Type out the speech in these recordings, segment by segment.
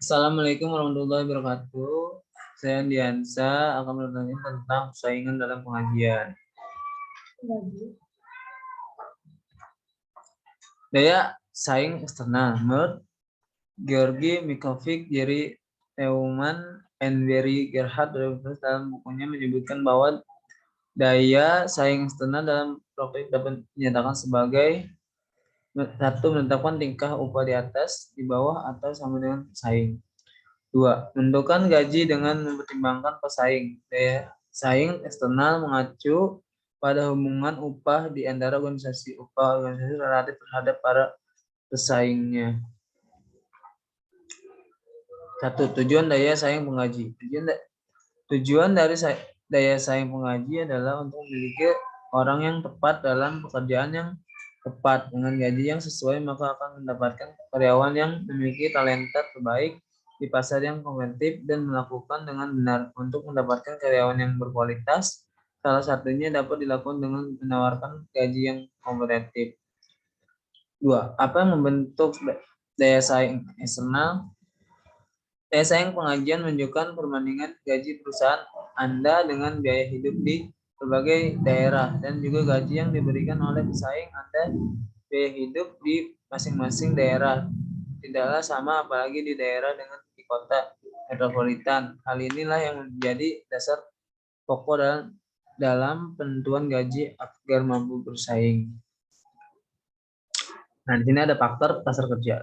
Assalamualaikum warahmatullahi wabarakatuh. Saya Diansa akan bertanya tentang persaingan dalam pengajian. Daya saing eksternal. Menurut Georgi Mikovic, Jerry Neumann, and Barry Gerhard dalam bukunya menyebutkan bahwa daya saing eksternal dalam praktik dapat dinyatakan sebagai satu, menetapkan tingkah upah di atas, di bawah, atau sama dengan pesaing. 2. Menentukan gaji dengan mempertimbangkan pesaing. Daya saing eksternal mengacu pada hubungan upah di antara organisasi. Upah organisasi relatif terhadap para pesaingnya. 1. Tujuan daya saing pengaji. Tujuan dari daya saing pengaji adalah untuk memiliki orang yang tepat dalam pekerjaan yang tepat dengan gaji yang sesuai, maka akan mendapatkan karyawan yang memiliki talenta terbaik di pasar yang kompetitif dan melakukan dengan benar. Untuk mendapatkan karyawan yang berkualitas, salah satunya dapat dilakukan dengan menawarkan gaji yang kompetitif. 2. Apa yang membentuk daya saing eksternal? Daya saing pengajian menunjukkan perbandingan gaji perusahaan Anda dengan biaya hidup di berbagai daerah dan juga gaji yang diberikan oleh pesaing Anda. Biaya hidup di masing-masing daerah tidaklah sama, apalagi di daerah dengan di kota metropolitan. Hal inilah yang menjadi dasar pokok dalam penentuan gaji agar mampu bersaing. Nah, di sini ada faktor pasar kerja.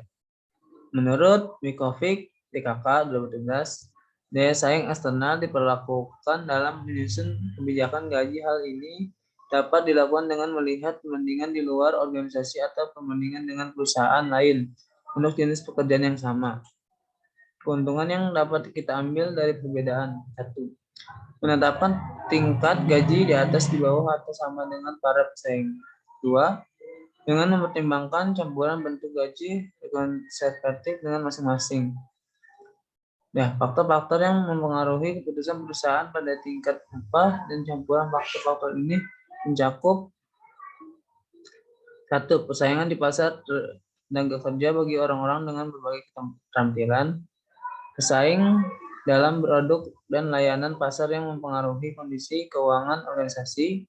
Menurut Mikovic, DKK 2017, daya saing eksternal diperlakukan dalam menyusun kebijakan gaji. Hal ini dapat dilakukan dengan melihat perbandingan di luar organisasi atau perbandingan dengan perusahaan lain untuk jenis pekerjaan yang sama. Keuntungan yang dapat kita ambil dari perbedaan. 1. Menetapkan tingkat gaji di atas, di bawah, atau sama dengan para pesaing. 2. Dengan mempertimbangkan campuran bentuk gaji konservatif dengan masing-masing. Nah, faktor-faktor yang mempengaruhi keputusan perusahaan pada tingkat upah dan campuran faktor-faktor ini mencakup 1. Persaingan di pasar tenaga kerja bagi orang-orang dengan berbagai keterampilan. Pesaing dalam produk dan layanan pasar yang mempengaruhi kondisi keuangan organisasi.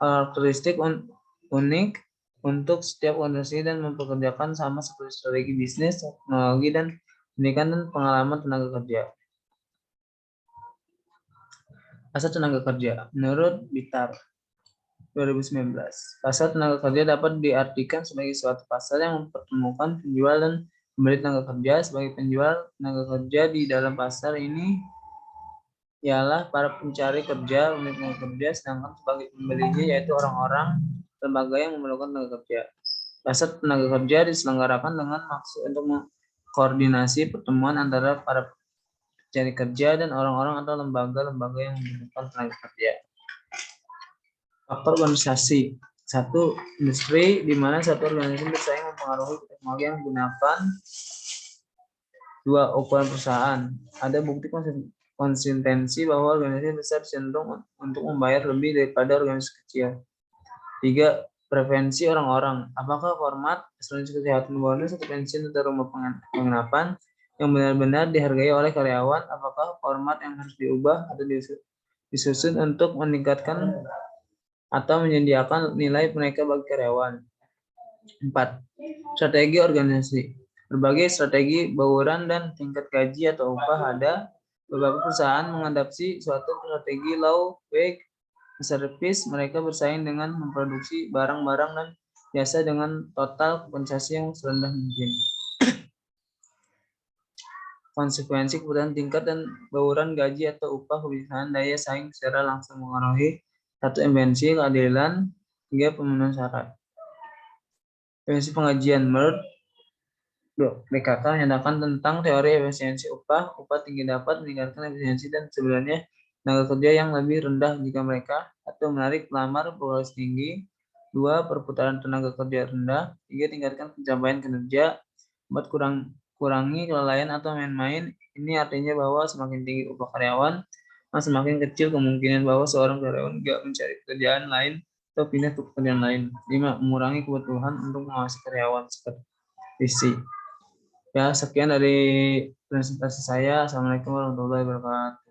Karakteristik unik untuk setiap organisasi dan mempekerjakan sama seperti strategi bisnis, teknologi, dan pendidikan dan pengalaman tenaga kerja. Pasar tenaga kerja. Menurut Bitar 2019, pasar tenaga kerja dapat diartikan sebagai suatu pasar yang mempertemukan penjual dan pembeli tenaga kerja. Sebagai penjual tenaga kerja di dalam pasar ini ialah para pencari kerja, pemilik tenaga kerja, sedangkan sebagai pembelinya yaitu orang-orang lembaga yang memerlukan tenaga kerja. Pasar tenaga kerja diselenggarakan dengan maksud untuk mengkoordinasi pertemuan antara para pencari kerja dan orang-orang atau lembaga-lembaga yang membutuhkan tenaga kerja. Faktor organisasi. 1. Industri, di mana satu organisasi bersaing mempengaruhi teknologi yang digunakan. 2. Ukuran perusahaan. Ada bukti konsistensi bahwa organisasi besar cenderung untuk membayar lebih daripada organisasi kecil. 3. Preferensi orang-orang. Apakah format asuransi kesehatan bonus atau pensiun atau rumah penginapan yang benar-benar dihargai oleh karyawan? Apakah format yang harus diubah atau disusun untuk meningkatkan atau menyediakan nilai mereka bagi karyawan? 4. Strategi organisasi. Berbagai strategi bauran dan tingkat gaji atau upah ada. Beberapa perusahaan mengadopsi suatu strategi low wage service. Mereka bersaing dengan memproduksi barang-barang dan jasa dengan total kompensasi yang serendah mungkin. Konsekuensi kebutuhan tingkat dan bauran gaji atau upah kebiasaan daya saing secara langsung mengaruhi 1. Efisiensi, keadilan, hingga pemenuhan syarat. Efisiensi pengajian. Menurut BKK menyatakan tentang teori efisiensi upah tinggi dapat meningkatkan efisiensi dan sebenarnya tenaga kerja yang lebih rendah jika mereka 1. Menarik pelamar berkualitas tinggi. 2. Perputaran tenaga kerja rendah. 3. Tingkatkan pencapaian kinerja. 4. Kurangi kelalaian atau main-main. Ini artinya bahwa semakin tinggi upah karyawan, semakin kecil kemungkinan bahwa seorang karyawan tidak mencari pekerjaan lain atau pindah ke pekerjaan lain. 5. Mengurangi kebutuhan untuk mengawasi karyawan supervisi. Ya, sekian dari presentasi saya. Assalamualaikum warahmatullahi wabarakatuh.